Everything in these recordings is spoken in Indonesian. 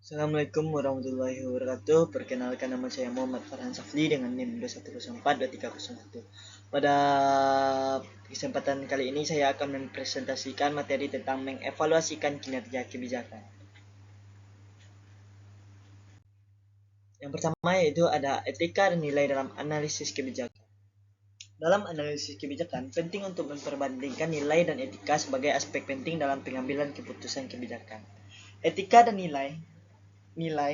Assalamualaikum warahmatullahi wabarakatuh. Perkenalkan, nama saya Muhammad Farhan Safli dengan NIM 21042301. Pada kesempatan kali ini saya akan mempresentasikan materi tentang mengevaluasikan kinerja kebijakan. Yang pertama yaitu ada etika dan nilai dalam analisis kebijakan. Dalam analisis kebijakan, penting untuk memperbandingkan nilai dan etika sebagai aspek penting dalam pengambilan keputusan kebijakan. Etika dan nilai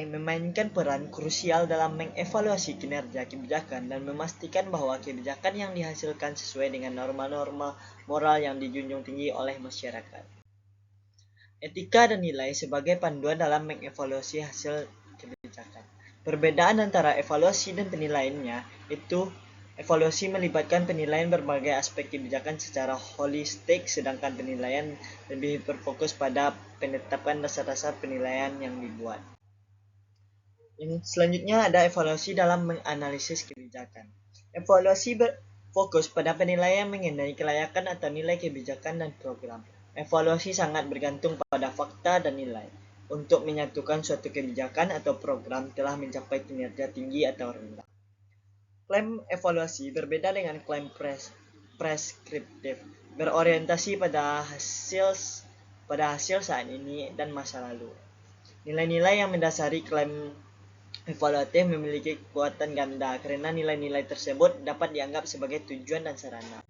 memainkan peran krusial dalam mengevaluasi kinerja kebijakan dan memastikan bahwa kebijakan yang dihasilkan sesuai dengan norma-norma moral yang dijunjung tinggi oleh masyarakat. Etika dan nilai sebagai panduan dalam mengevaluasi hasil kebijakan. Perbedaan antara evaluasi dan penilaiannya itu evaluasi melibatkan penilaian berbagai aspek kebijakan secara holistik, sedangkan penilaian lebih berfokus pada penetapan dasar-dasar penilaian yang dibuat. Selanjutnya ada evaluasi dalam menganalisis kebijakan. Evaluasi berfokus pada penilaian mengenai kelayakan atau nilai kebijakan dan program. Evaluasi sangat bergantung pada fakta dan nilai untuk menyatukan suatu kebijakan atau program telah mencapai kinerja tinggi atau rendah. Klaim evaluasi berbeda dengan klaim preskriptif, berorientasi pada hasil saat ini dan masa lalu. Nilai-nilai yang mendasari klaim evaluatif memiliki kekuatan ganda karena nilai-nilai tersebut dapat dianggap sebagai tujuan dan sarana.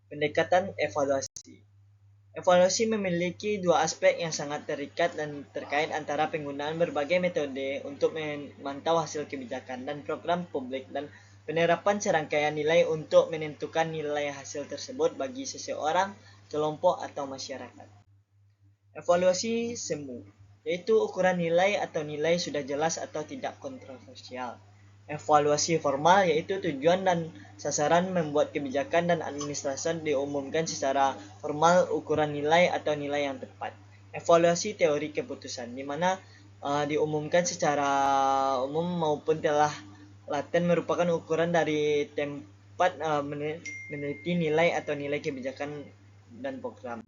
Pendekatan evaluasi. Evaluasi memiliki dua aspek yang sangat terikat dan terkait antara penggunaan berbagai metode untuk memantau hasil kebijakan dan program publik dan penerapan serangkaian nilai untuk menentukan nilai hasil tersebut bagi seseorang, kelompok, atau masyarakat. Evaluasi semu, yaitu ukuran nilai atau nilai sudah jelas atau tidak kontroversial. Evaluasi formal, yaitu tujuan dan sasaran membuat kebijakan dan administrasi diumumkan secara formal ukuran nilai atau nilai yang tepat. Evaluasi teori keputusan, di mana diumumkan secara umum maupun telah laten merupakan ukuran dari tempat meneliti nilai atau nilai kebijakan dan program.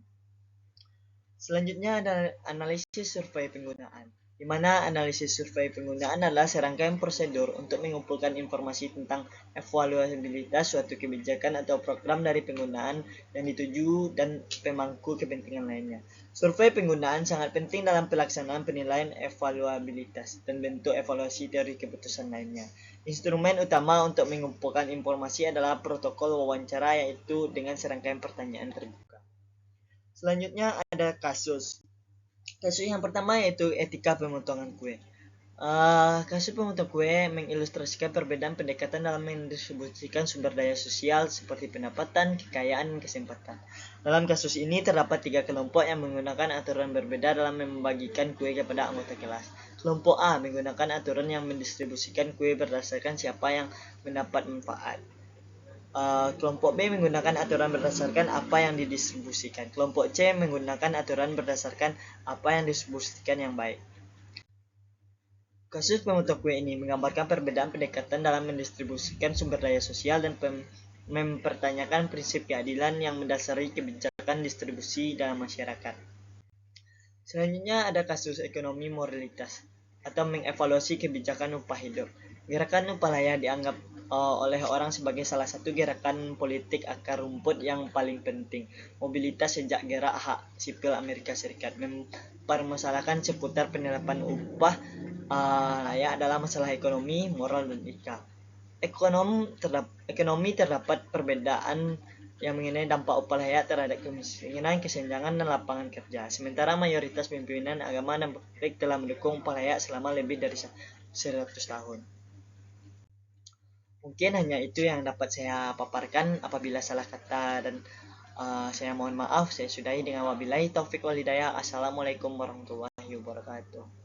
Selanjutnya ada analisis survei penggunaan, di mana analisis survei penggunaan adalah serangkaian prosedur untuk mengumpulkan informasi tentang evaluabilitas suatu kebijakan atau program dari penggunaan yang dituju dan pemangku kepentingan lainnya. Survei penggunaan sangat penting dalam pelaksanaan penilaian evaluabilitas dan bentuk evaluasi dari keputusan lainnya. Instrumen utama untuk mengumpulkan informasi adalah protokol wawancara, yaitu dengan serangkaian pertanyaan terbuka. Selanjutnya ada kasus. Kasus yang pertama yaitu etika pemotongan kue. Kasus pemotongan kue mengilustrasikan perbedaan pendekatan dalam mendistribusikan sumber daya sosial seperti pendapatan, kekayaan, dan kesempatan. Dalam kasus ini terdapat 3 kelompok yang menggunakan aturan berbeda dalam membagikan kue kepada anggota kelas. Kelompok A menggunakan aturan yang mendistribusikan kue berdasarkan siapa yang mendapat manfaat. Kelompok B menggunakan aturan berdasarkan apa yang didistribusikan. Kelompok C menggunakan aturan berdasarkan apa yang didistribusikan yang baik. Kasus pemotongan kue ini menggambarkan perbedaan pendekatan dalam mendistribusikan sumber daya sosial dan mempertanyakan prinsip keadilan yang mendasari kebijakan distribusi dalam masyarakat. Selanjutnya ada kasus ekonomi moralitas atau mengevaluasi kebijakan upah hidup. Gerakan upah layak dianggap oleh orang sebagai salah satu gerakan politik akar rumput yang paling penting. Mobilitas sejak gerak hak sipil Amerika Serikat mempermasalahkan seputar penerapan upah layak adalah masalah ekonomi, moral, dan etika. Ekonomi terdapat perbedaan yang mengenai dampak upah layak terhadap kemiskinan, kesenjangan, dan lapangan kerja. Sementara mayoritas pimpinan agama dan politik telah mendukung upah layak selama lebih dari 100 tahun. Mungkin hanya itu yang dapat saya paparkan. Apabila salah kata dan saya mohon maaf. Saya sudahi dengan wabillahi taufik wal hidayah. Assalamualaikum warahmatullahi wabarakatuh.